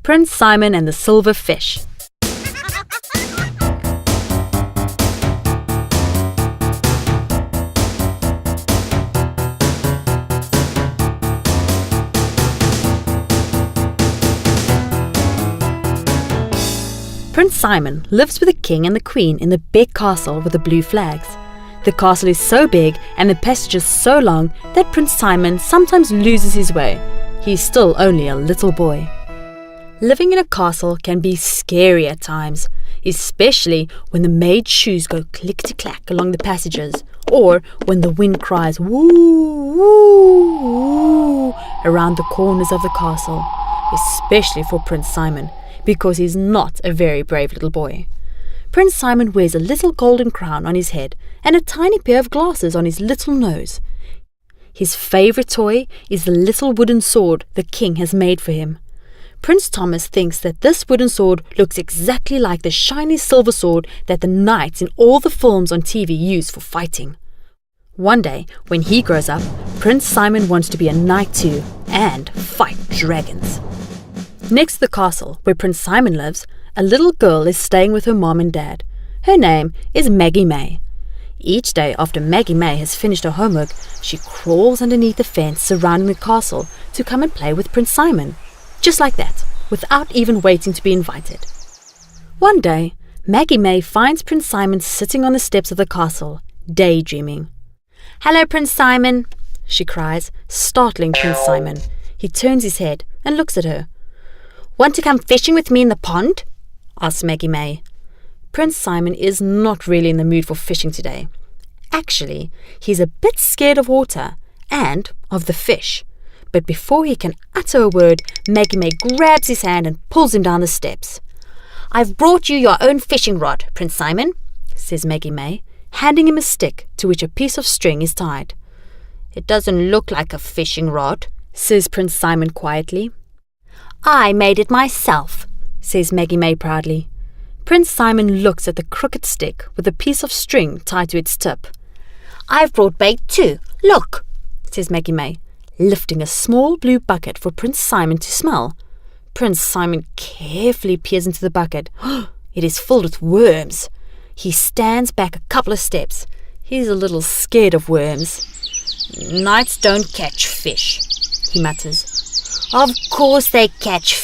Prince Simon and the Silver Fish. Prince Simon lives with the king and the queen in the big castle with the blue flags. The castle is so big and the passages so long that Prince Simon sometimes loses his way. He's still only a little boy. Living in a castle can be scary at times, especially when the maid's shoes go click-to-clack along the passages, or when the wind cries woo, woo, woo around the corners of the castle, especially for Prince Simon, because he's not a very brave little boy. Prince Simon wears a little golden crown on his head and a tiny pair of glasses on his little nose. His favourite toy is the little wooden sword the king has made for him. Prince Thomas thinks that this wooden sword looks exactly like the shiny silver sword that the knights in all the films on TV use for fighting. One day, when he grows up, Prince Simon wants to be a knight too and fight dragons. Next to the castle where Prince Simon lives, a little girl is staying with her mom and dad. Her name is Maggie May. Each day after Maggie May has finished her homework, she crawls underneath the fence surrounding the castle to come and play with Prince Simon. Just like that, without even waiting to be invited. One day, Maggie May finds Prince Simon sitting on the steps of the castle, daydreaming. "Hello, Prince Simon," she cries, startling Prince Simon. He turns his head and looks at her. "Want to come fishing with me in the pond?" asks Maggie May. Prince Simon is not really in the mood for fishing today. Actually, he's a bit scared of water and of the fish. But before he can utter a word, Maggie May grabs his hand and pulls him down the steps. "I've brought you your own fishing rod, Prince Simon," says Maggie May, handing him a stick to which a piece of string is tied. "It doesn't look like a fishing rod," says Prince Simon quietly. "I made it myself," says Maggie May proudly. Prince Simon looks at the crooked stick with a piece of string tied to its tip. "I've brought bait too. Look," says Maggie May, lifting a small blue bucket for Prince Simon to smell. Prince Simon carefully peers into the bucket. It is filled with worms. He stands back a couple of steps. He's a little scared of worms. "Knights don't catch fish," he mutters. "Of course they catch